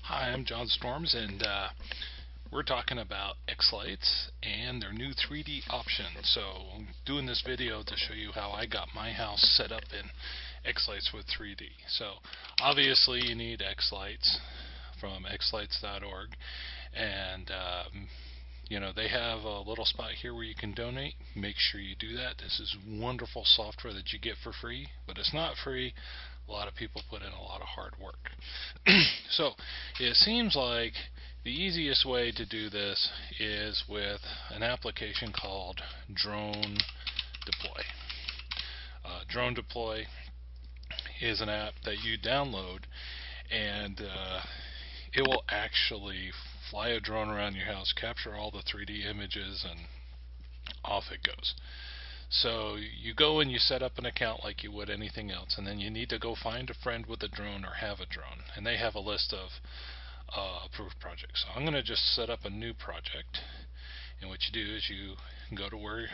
Hi, I'm John Storms, and we're talking about Xlights and their new 3D option. So I'm doing this video to show you how I got my house set up in Xlights with 3D. So obviously you need Xlights from xlights.org, and you know, they have a little spot here where you can donate. Make sure you do that. This is wonderful software that you get for free, but it's not free. A lot of people put in a lot of hard work. So it seems like the easiest way to do this is with an application called DroneDeploy. DroneDeploy is an app that you download, and it will actually fly a drone around your house, capture all the 3D images, and off it goes. So you go and you set up an account like you would anything else, and then you need to go find a friend with a drone or have a drone, and they have a list of approved projects. So I'm going to just set up a new project, and what you do is you go to where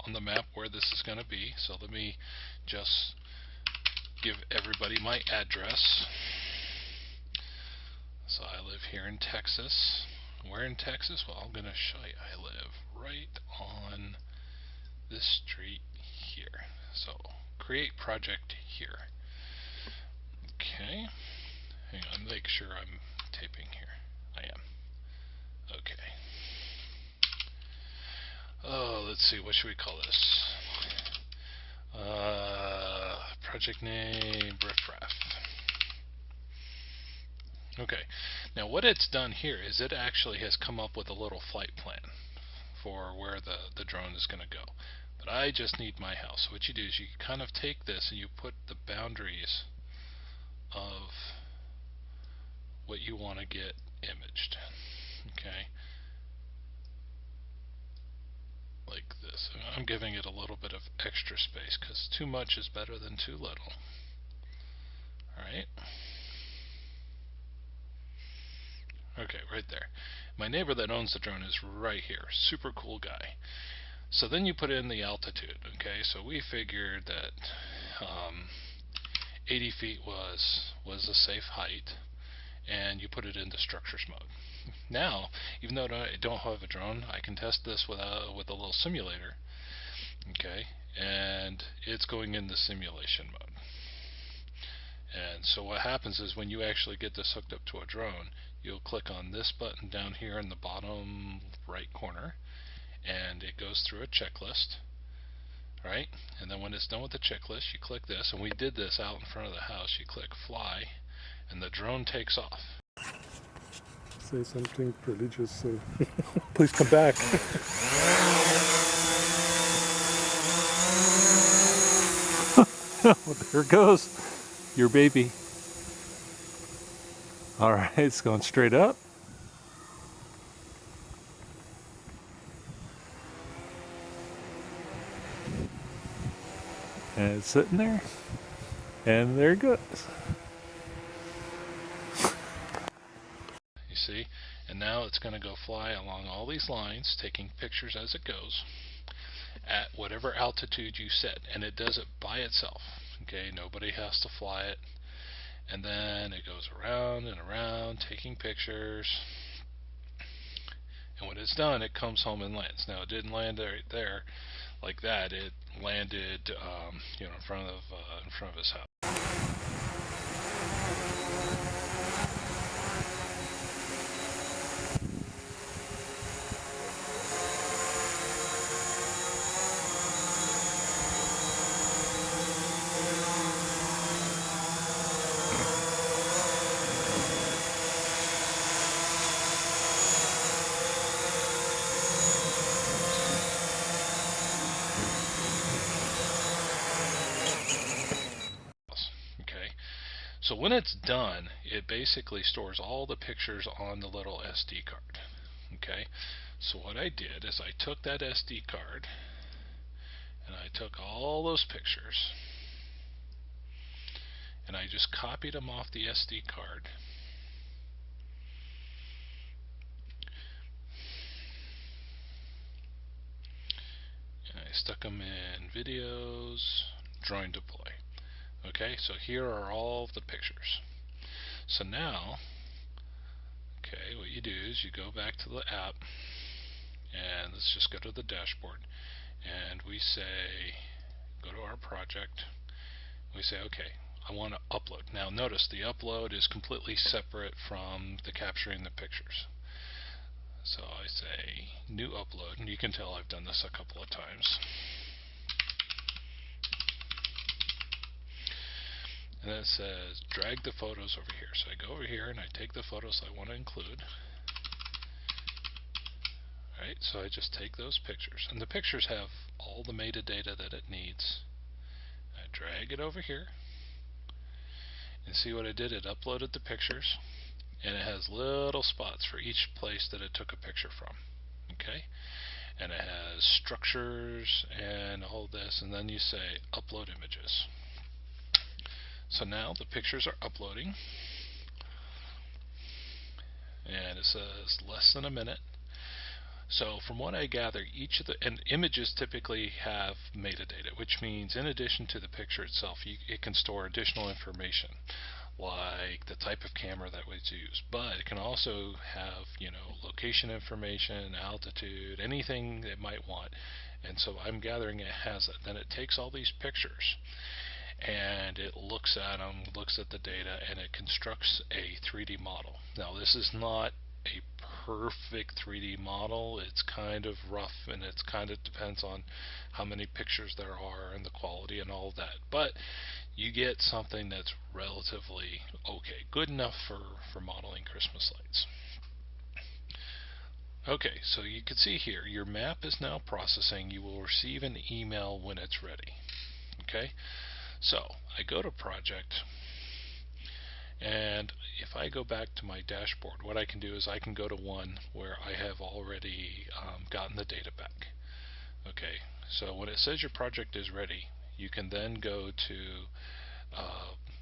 on the map where this is going to be. So let me just give everybody my address. So I live here in Texas. Where in Texas? Well, I'm going to show you. I live right on this street here. So create project here. Okay. Hang on, make sure I'm taping here. I am. Okay. Oh, let's see, what should we call this? Project name Riffraff. Okay. Now what it's done here is it actually has come up with a little flight plan for where the drone is going to go. But I just need my house. So what you do is you kind of take this and you put the boundaries of what you want to get imaged. Okay. Like this. I'm giving it a little bit of extra space because too much is better than too little. Alright. Okay, right there. My neighbor that owns the drone is right here. Super cool guy. So then you put in the altitude. Okay, so we figured that 80 feet was a safe height, and you put it into structures mode. Now, even though I don't have a drone, I can test this with a little simulator. Okay, and it's going into simulation mode. And so what happens is when you actually get this hooked up to a drone, you'll click on this button down here in the bottom right corner, and it goes through a checklist, right? And then when it's done with the checklist, you click this, and we did this out in front of the house. You click fly, and the drone takes off. Say something religious, so please come back. Well, there it goes, your baby. All right, it's going straight up. And it's sitting there, and there it goes. You see? And now it's going to go fly along all these lines, taking pictures as it goes at whatever altitude you set, and it does it by itself. Okay, nobody has to fly it. And then it goes around and around, taking pictures. And when it's done, it comes home and lands. Now, it didn't land right there like that. It landed, you know, in front of his house. Okay. So when it's done, it basically stores all the pictures on the little SD card. Okay. So what I did is I took that SD card and I took all those pictures and I just copied them off the SD card. And I stuck them in videos, DroneDeploy. Okay, so here are all the pictures. So now you do is you go back to the app, and let's just go to the dashboard, and we say, go to our project, we say, okay, I want to upload. Now notice the upload is completely separate from the capturing the pictures. So I say new upload, and you can tell I've done this a couple of times. And then it says drag the photos over here. So I go over here and I take the photos I want to include. Right, so I just take those pictures, and the pictures have all the metadata that it needs. I drag it over here, and see what I did? It uploaded the pictures, and it has little spots for each place that it took a picture from. Okay, and it has structures and all this, and then you say upload images. So now the pictures are uploading, and it says less than a minute. So from what I gather, each of the images typically have metadata, which means in addition to the picture itself, it can store additional information, like the type of camera that was used. But it can also have, location information, altitude, anything it might want. And so I'm gathering it has it. Then it takes all these pictures, and it looks at them, looks at the data, and it constructs a 3D model. Now this is not a perfect 3D model. It's kind of rough, and it kind of depends on how many pictures there are and the quality and all of that. But you get something that's relatively okay, good enough for modeling Christmas lights. Okay, so you can see here, your map is now processing. You will receive an email when it's ready. Okay, so I go to project, and if I go back to my dashboard, what I can do is I can go to one where I have already gotten the data back. Okay, so when it says your project is ready, you can then go to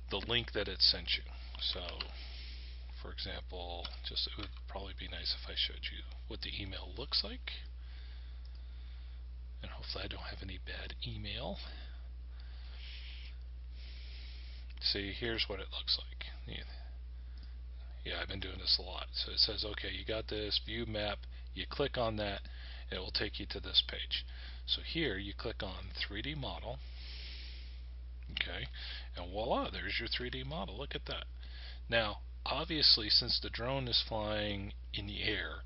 the link that it sent you. So for example, it would probably be nice if I showed you what the email looks like, and hopefully I don't have any bad email. See, here's what it looks like. Yeah, I've been doing this a lot. So it says, okay, you got this view map. You click on that, and it will take you to this page. So here you click on 3D model. Okay, and voila, there's your 3D model. Look at that. Now, obviously, since the drone is flying in the air,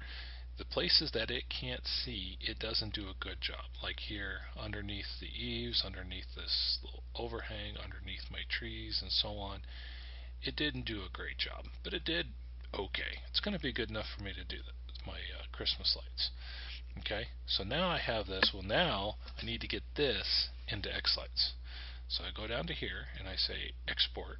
the places that it can't see, it doesn't do a good job. Like here, underneath the eaves, underneath this little overhang, underneath my trees, and so on. It didn't do a great job, but it did okay. It's going to be good enough for me to do my Christmas lights. Okay, so now I have this. Well, now I need to get this into Xlights. So I go down to here and I say export,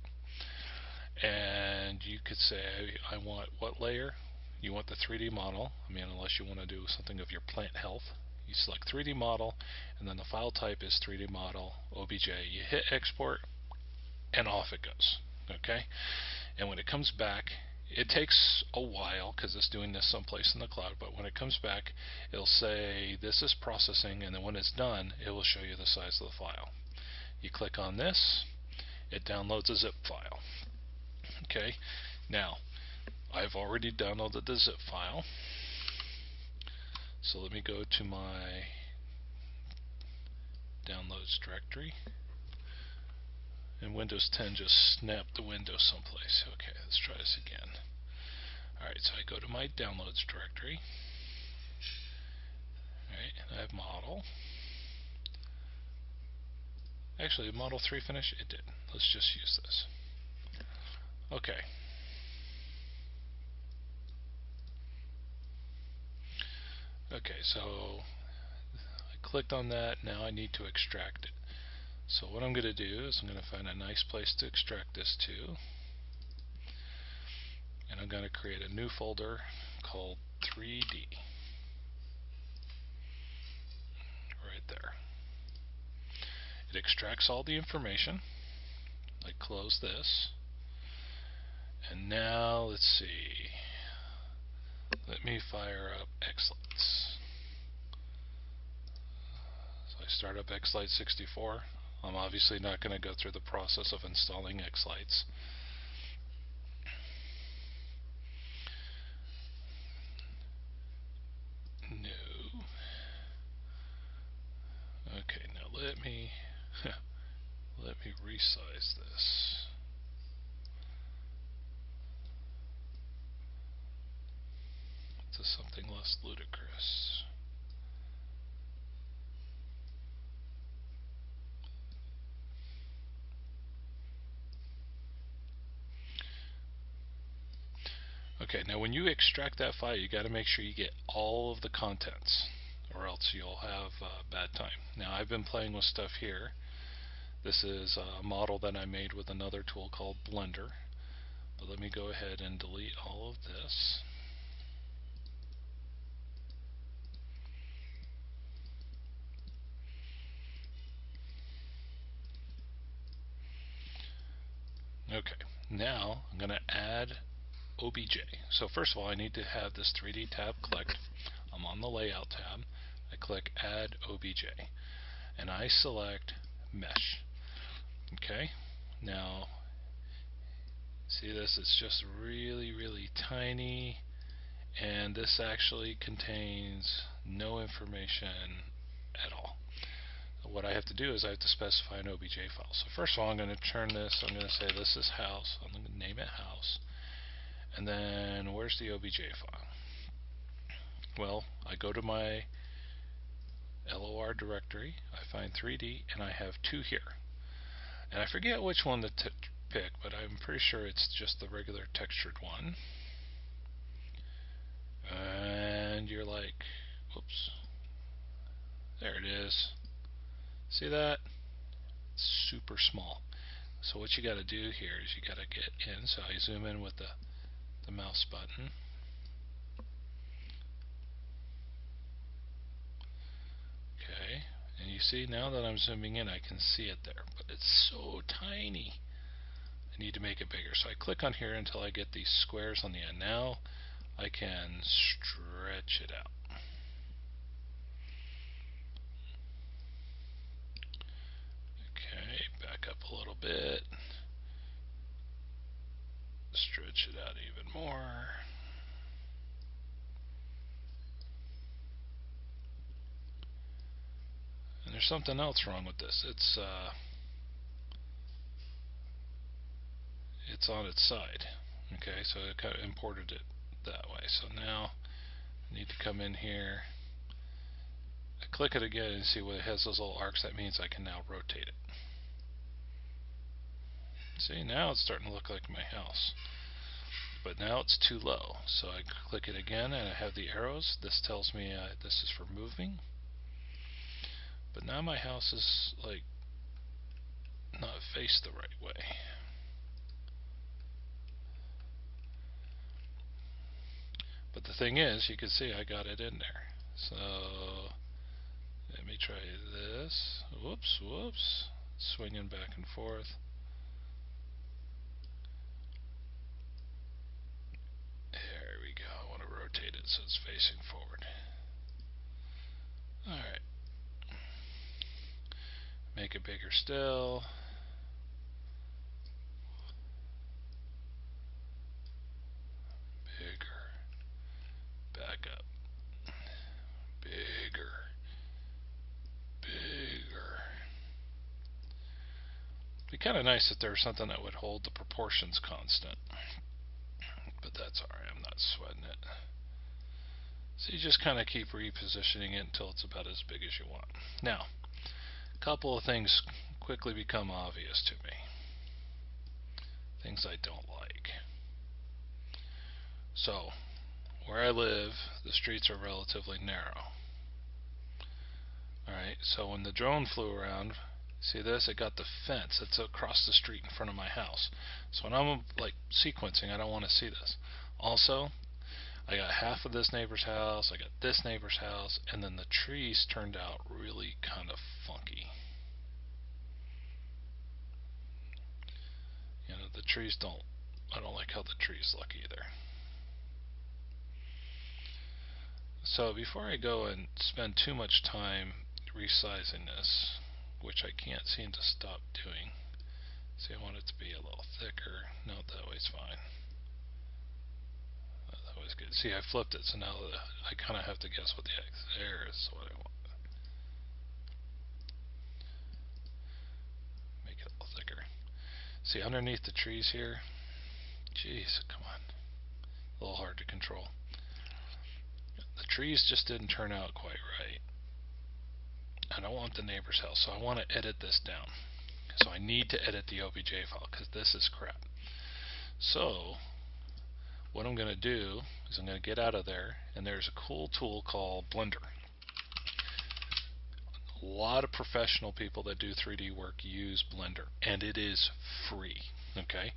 and you could say I want what layer. You want the 3D model. I mean, unless you want to do something of your plant health. You select 3D model, and then the file type is 3D model OBJ. You hit export, and off it goes. Okay, and when it comes back, it takes a while because it's doing this someplace in the cloud, but when it comes back, it'll say this is processing, and then when it's done, it will show you the size of the file. You click on this, it downloads a zip file. Okay, now I've already downloaded the zip file, so let me go to my downloads directory. And Windows 10 just snapped the window someplace. Okay, let's try this again. Alright, so I go to my downloads directory. Alright, and I have model. Actually, did model 3 finish? It did. Let's just use this. Okay. Okay, so I clicked on that. Now I need to extract it. So what I'm going to do is I'm going to find a nice place to extract this to, and I'm going to create a new folder called 3D right there. It extracts all the information. I close this, and now let's see, let me fire up Xlights. So I start up Xlights 64. I'm obviously not going to go through the process of installing Xlights. resize this. To something less ludicrous. Okay, now when you extract that file, you got to make sure you get all of the contents, or else you'll have a bad time. Now I've been playing with stuff here. This is a model that I made with another tool called Blender. But let me go ahead and delete all of this. Okay, now I'm going to add OBJ. So first of all, I need to have this 3D tab clicked. I'm on the Layout tab. I click Add OBJ, and I select Mesh. Okay, now see this? It's just really tiny, and this actually contains no information at all. What I have to do is I have to specify an OBJ file. So first of all, I'm going to turn this. I'm going to say this is house. I'm going to name it house. And then where's the OBJ file? Well, I go to my LOR directory, I find 3D, and I have two here. And I forget which one to pick, but I'm pretty sure it's just the regular textured one. And you're like, whoops, there it is. See that? It's super small. So what you got to do here is you got to get in. So I zoom in with the mouse button. Okay, and you see now that I'm zooming in, I can see it there, but it's so tiny. I need to make it bigger. So I click on here until I get these squares on the end. Now I can stretch it out. Okay, back up a little bit. Stretch it out even more. And there's something else wrong with this. It's on its side. Okay, so it kind of imported it that way. So now I need to come in here. I click it again and see what it has those little arcs. That means I can now rotate it. See, now it's starting to look like my house. But now it's too low. So I click it again and I have the arrows. This tells me this is for moving. But now my house is like not faced the right way. But the thing is, you can see I got it in there. So let me try this. Whoops. Swinging back and forth. There we go. I want to rotate it so it's facing forward. Alright. Make it bigger still. Bigger. Back up. Bigger. It'd be kind of nice if there was something that would hold the proportions constant. But that's alright, I'm not sweating it. So you just kind of keep repositioning it until it's about as big as you want. Now, a couple of things quickly become obvious to me. Things I don't like. So, where I live, the streets are relatively narrow. Alright, so when the drone flew around, see this? It got the fence that's across the street in front of my house. So when I'm like sequencing, I don't want to see this. Also, I got half of this neighbor's house, I got this neighbor's house, and then the trees turned out really kind of funky. You know, the trees I don't like how the trees look either. So before I go and spend too much time resizing this, which I can't seem to stop doing. See, I want it to be a little thicker. No, that way's fine. That way's good. See, I flipped it, so now I kind of have to guess what the X there is what I want. Make it a little thicker. See underneath the trees here? Jeez, come on. A little hard to control. The trees just didn't turn out quite right. I don't want the neighbor's house, so I want to edit this down. So I need to edit the OBJ file because this is crap. So what I'm going to do is I'm going to get out of there, and there's a cool tool called Blender. A lot of professional people that do 3D work use Blender, and it is free. Okay,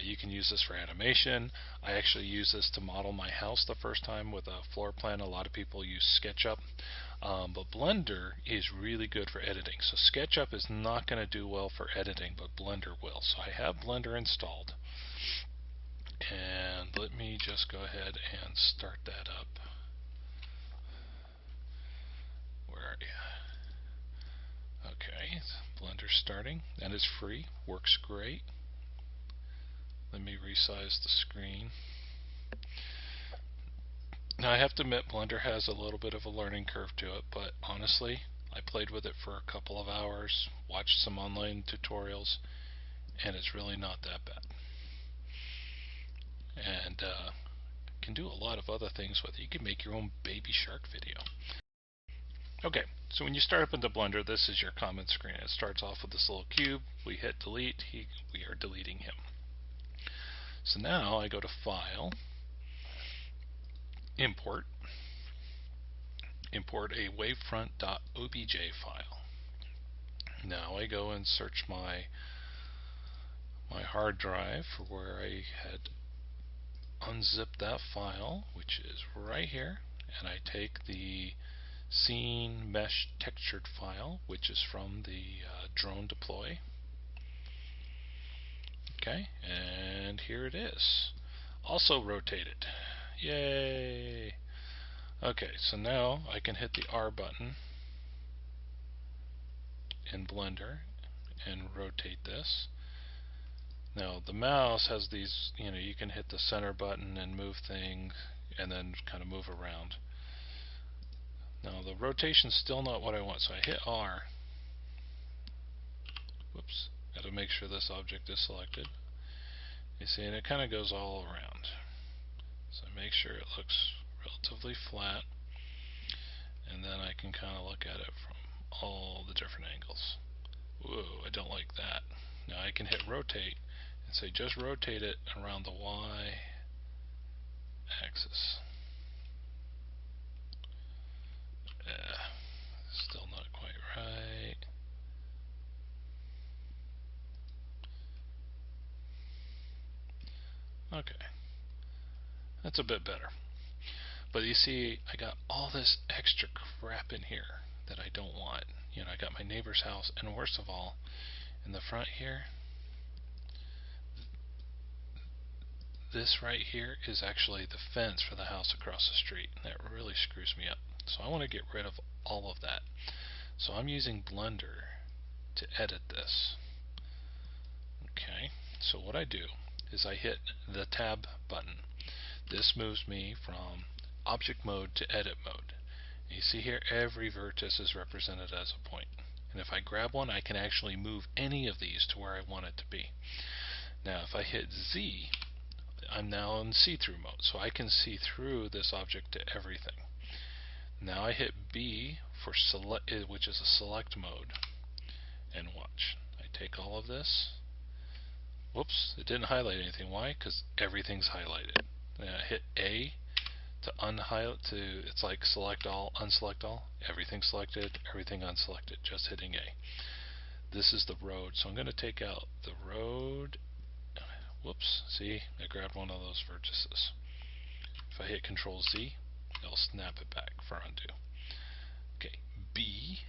you can use this for animation. I actually used this to model my house the first time with a floor plan. A lot of people use SketchUp, but Blender is really good for editing. So SketchUp is not going to do well for editing, but Blender will. So I have Blender installed, and let me just go ahead and start that up. Where are you? Okay, Blender's starting, and it's free, works great. Let me resize the screen. Now I have to admit Blender has a little bit of a learning curve to it, but honestly, I played with it for a couple of hours, watched some online tutorials, and it's really not that bad. And can do a lot of other things with it. You can make your own baby shark video. Okay, so when you start up into Blender, this is your comment screen. It starts off with this little cube. We hit delete. We are deleting him. So now I go to File, Import a wavefront.obj file. Now I go and search my hard drive for where I had unzipped that file, which is right here, and I take the scene mesh textured file, which is from the DroneDeploy. Okay, and here it is. Also rotated. Yay! Okay, so now I can hit the R button in Blender and rotate this. Now the mouse has these, you can hit the center button and move things and then kind of move around. Now the rotation's still not what I want, so I hit R. Whoops, got to make sure this object is selected. You see, and it kind of goes all around. So make sure it looks relatively flat, and then I can kind of look at it from all the different angles. Whoa, I don't like that. Now I can hit rotate and say just rotate it around the Y axis. Still not quite right. Okay, that's a bit better. But you see, I got all this extra crap in here that I don't want. I got my neighbor's house, and worst of all, in the front here, this right here is actually the fence for the house across the street. That really screws me up. So I want to get rid of all of that. So I'm using Blender to edit this. Okay, so what I do is I hit the tab button. This moves me from object mode to edit mode. And you see here every vertex is represented as a point. And if I grab one, I can actually move any of these to where I want it to be. Now if I hit Z, I'm now in see-through mode, so I can see through this object to everything. Now I hit B for select, which is a select mode, and watch. I take all of this. Whoops, it didn't highlight anything. Why? Because everything's highlighted. Then I hit A to unhighlight. It's like select all, unselect all. Everything selected, everything unselected. Just hitting A. This is the road, so I'm going to take out the road. Whoops, see, I grabbed one of those vertices. If I hit Control Z, it'll snap it back for undo. Okay, B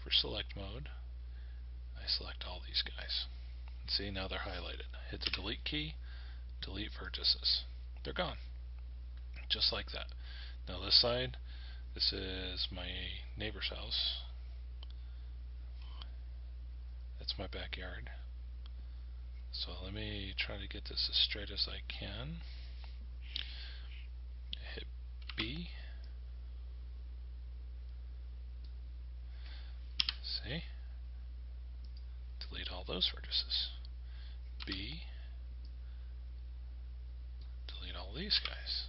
for select mode. I select all these guys. See, now they're highlighted. Hit the delete key, delete vertices. They're gone. Just like that. Now this side, this is my neighbor's house. That's my backyard. So let me try to get this as straight as I can. Hit B. See? Delete all those vertices. B. Delete all these guys.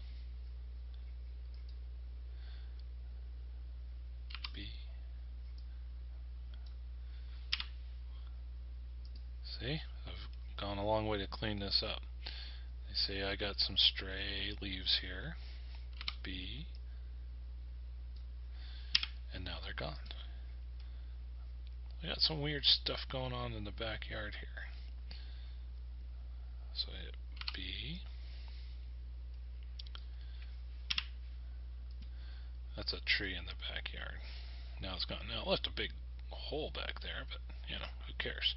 B. See? I've gone a long way to clean this up. You see I got some stray leaves here. B. And now they're gone. We got some weird stuff going on in the backyard here. So I hit B. That's a tree in the backyard. Now it's gone. Now it left a big hole back there, but you know, who cares?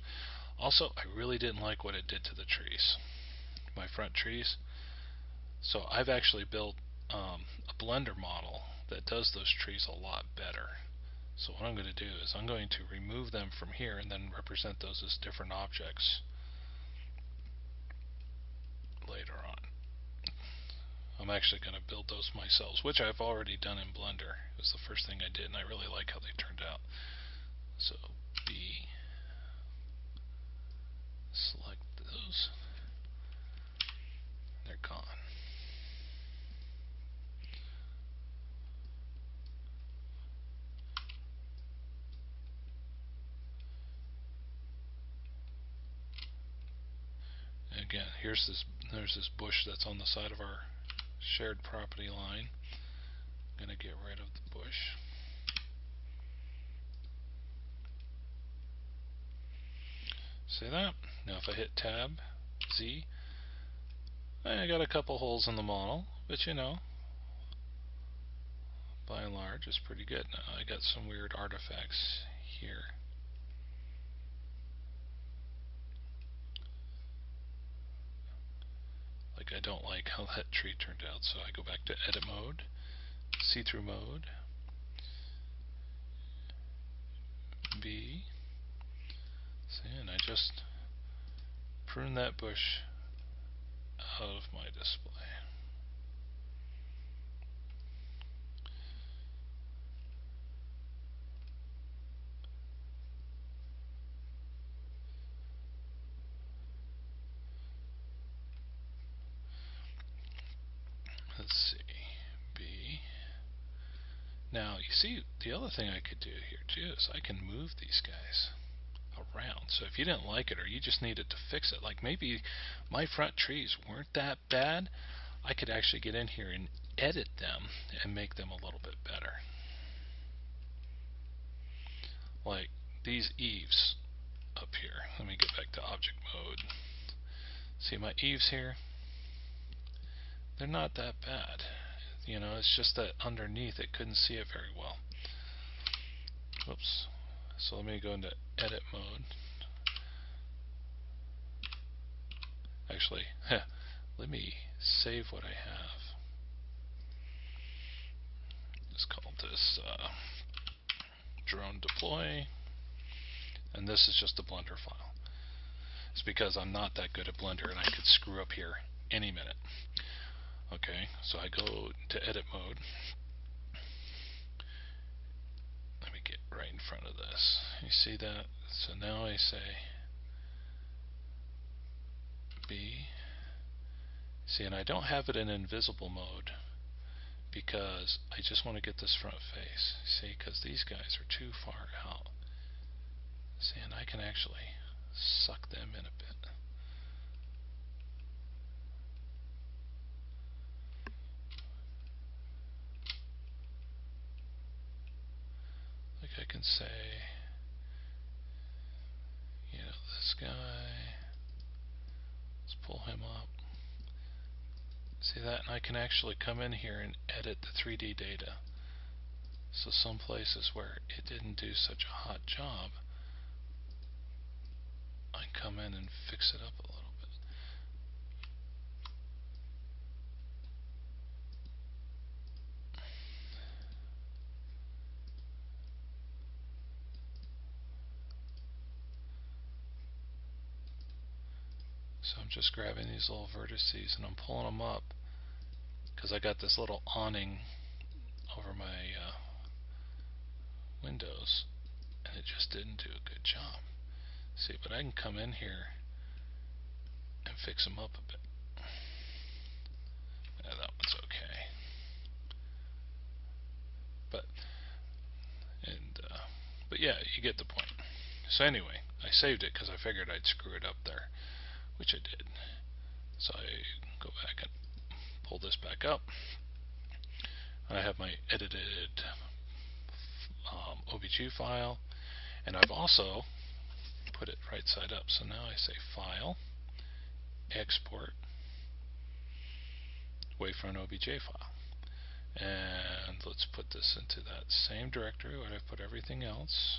Also, I really didn't like what it did to the trees, my front trees. So I've actually built a Blender model that does those trees a lot better. So what I'm going to do is I'm going to remove them from here and then represent those as different objects later on. I'm actually going to build those myself, which I've already done in Blender. It was the first thing I did, and I really like how they turned out. So B, select those, they're gone. Again, there's this bush that's on the side of our shared property line. I'm going to get rid of the bush. See that? Now if I hit Tab, Z, I got a couple holes in the model, but you know, by and large, it's pretty good. Now I got some weird artifacts here. Like I don't like how that tree turned out, so I go back to Edit Mode, See-Through Mode, B, see, and I just prune that bush out of my display. Let's see, B. Now, you see, the other thing I could do here too is I can move these guys around. So if you didn't like it or you just needed to fix it, like maybe my front trees weren't that bad, I could actually get in here and edit them and make them a little bit better. Like these eaves up here. Let me get back to object mode. See my eaves here? They're not that bad. You know, it's just that underneath it couldn't see it very well. Whoops. So let me go into edit mode. Actually, let me save what I have. Let's call this DroneDeploy, and this is just a Blender file. It's because I'm not that good at Blender and I could screw up here any minute. Okay, so I go to edit mode. Let me get right in front of this. You see that? So now I say B. See, and I don't have it in invisible mode because I just want to get this front face. See, because these guys are too far out. See, and I can actually suck them in a bit. Like I can say, you know, this guy, let's pull him up. See that? And I can actually come in here and edit the 3D data. So some places where it didn't do such a hot job, I come in and fix it up a little bit. So I'm just grabbing these little vertices and I'm pulling them up because I got this little awning over my windows and it just didn't do a good job. See, but I can come in here and fix them up a bit. Yeah, that one's okay. But yeah, you get the point. So anyway, I saved it because I figured I'd screw it up there, which I did. So I go back and pull this back up. I have my edited OBJ file, and I've also put it right side up. So now I say File, Export, Wavefront OBJ file. And let's put this into that same directory where I've put everything else.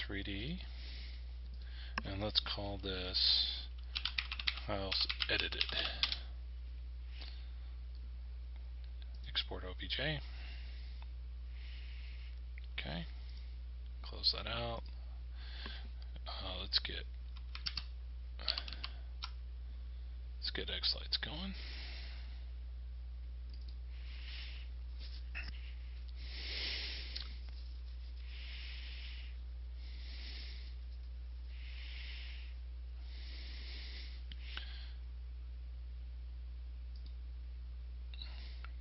.3D, and let's call this House Edited. Export OBJ. Okay, close that out. Let's get Xlights going.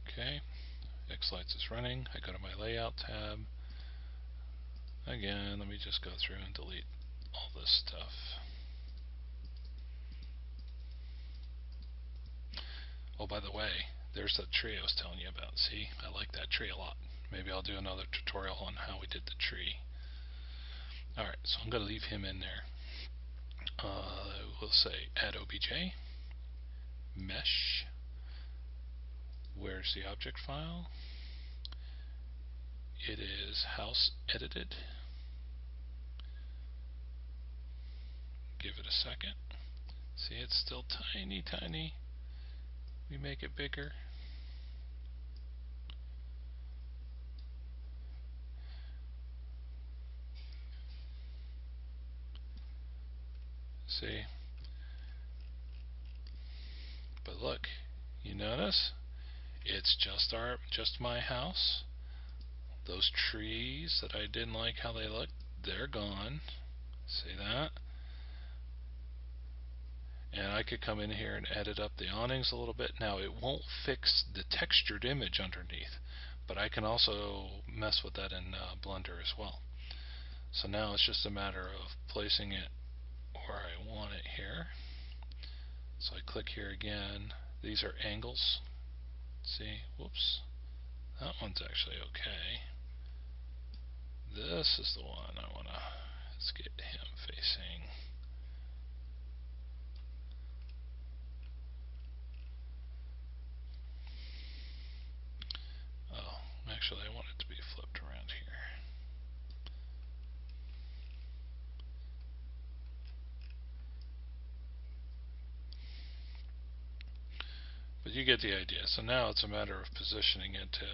Okay, Xlights is running. I go to my Layout tab. Again, let me just go through and delete all this stuff. Oh, by the way, there's that tree I was telling you about. See, I like that tree a lot. Maybe I'll do another tutorial on how we did the tree. Alright, so I'm going to leave him in there. We'll say add OBJ, mesh. Where's the object file? It is house edited. Give it a second. See, it's still tiny. We make it bigger. See? But look, you notice? It's just my house. Those trees that I didn't like how they looked, they're gone. See that? And I could come in here and edit up the awnings a little bit. Now it won't fix the textured image underneath, but I can also mess with that in Blender as well. So now it's just a matter of placing it where I want it here. So I click here again. These are angles. See, whoops. That one's actually okay. This is the one I want to, let's get him facing. Oh, actually I want it to be flipped around here. But you get the idea. So now it's a matter of positioning it to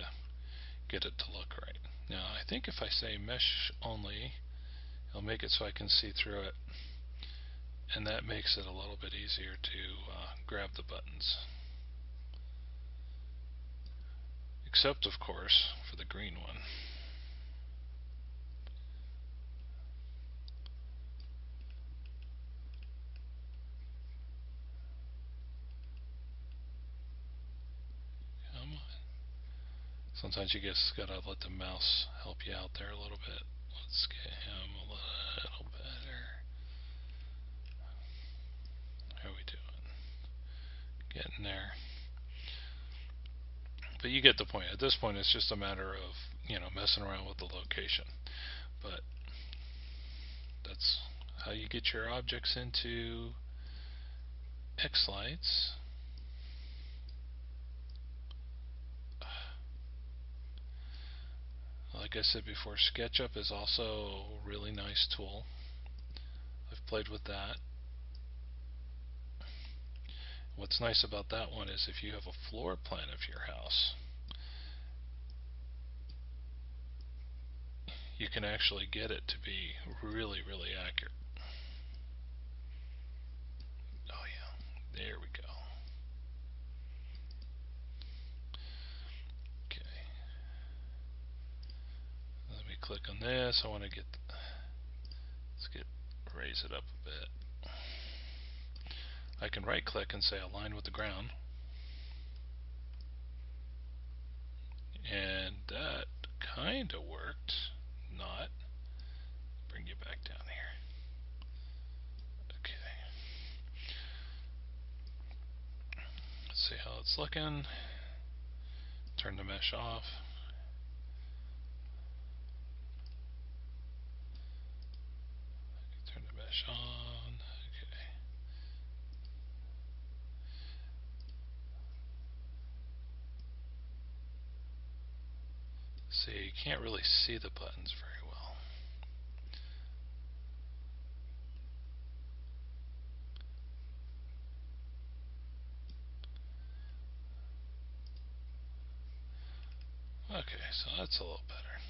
get it to look right. Now I think if I say mesh only, it'll make it so I can see through it, and that makes it a little bit easier to grab the buttons. Except, of course, for the green one. Come on. Sometimes you just gotta let the mouse help you out there a little bit. Let's get him a little better. How are we doing? Getting there. But you get the point. At this point, it's just a matter of, messing around with the location. But that's how you get your objects into Xlights. Like I said before, SketchUp is also a really nice tool. I've played with that. What's nice about that one is if you have a floor plan of your house, you can actually get it to be really accurate. Oh yeah, there we go. Okay. Let me click on this. I want to get raise it up a bit. I can right click and say align with the ground, and that kinda worked. Not. Bring you back down here. Okay. Let's see how it's looking. Turn the mesh off. Turn the mesh on. Okay. See, you can't really see the buttons very well. Okay, so that's a little better.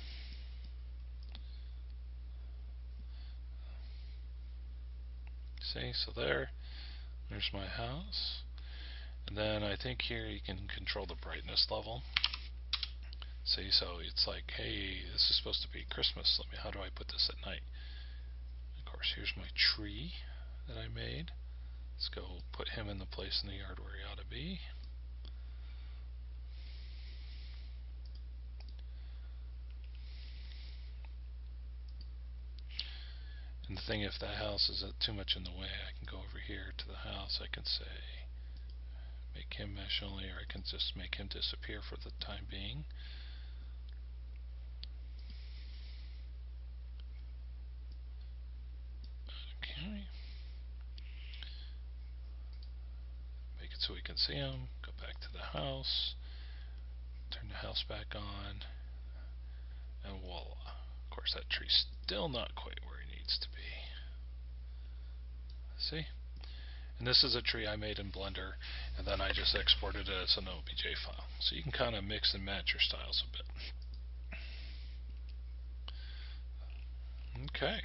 See, so there's my house. And then I think here you can control the brightness level. See, so it's like, hey, this is supposed to be Christmas. How do I put this at night? Of course, here's my tree that I made. Let's go put him in the place in the yard where he ought to be. And the thing, if that house is too much in the way, I can go over here to the house. I can say, make him mesh only, or I can just make him disappear for the time being. Okay. Make it so we can see him. Go back to the house. Turn the house back on. And voila. Of course, that tree's still not quite where he needs to be. See? And this is a tree I made in Blender, and then I just exported it as an OBJ file. So you can kind of mix and match your styles a bit. Okay.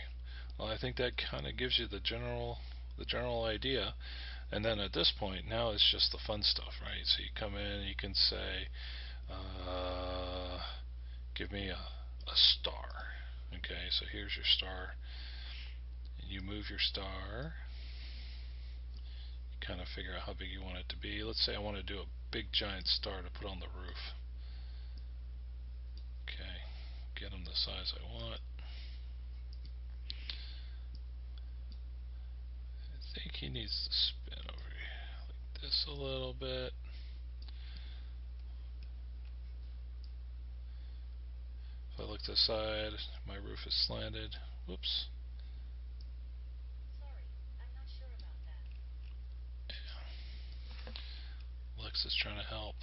Well, I think that kind of gives you the general idea. And then at this point, now it's just the fun stuff, right? So you come in and you can say, give me a star. Okay, so here's your star. And you move your star. You kind of figure out how big you want it to be. Let's say I want to do a big giant star to put on the roof. Okay, get them the size I want. I think he needs to spin over here like this a little bit. If I look to the side, my roof is slanted. Whoops. Sorry, I'm not sure about that. Yeah. Lex is trying to help.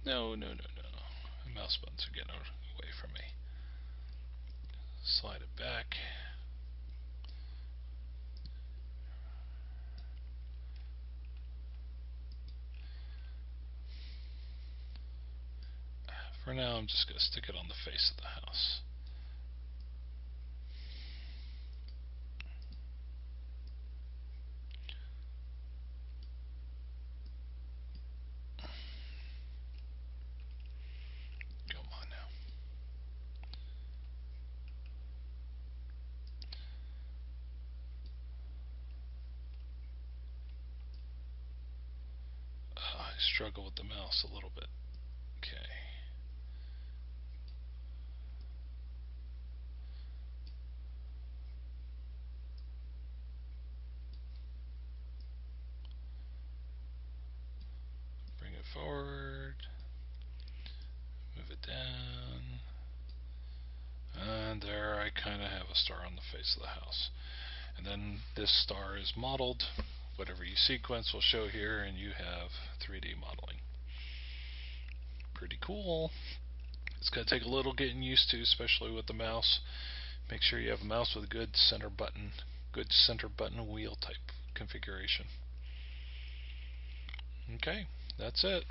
No. The mouse buttons are getting away from me. Slide it back. For now, I'm just going to stick it on the face of the house. Come on now. I struggle with the mouse a little bit. Okay. Bring it forward. Move it down. And there I kind of have a star on the face of the house. And then this star is modeled. Whatever you sequence will show here, and you have 3D modeling. Pretty cool. It's going to take a little getting used to, especially with the mouse. Make sure you have a mouse with a good center button wheel type configuration. Okay, that's it.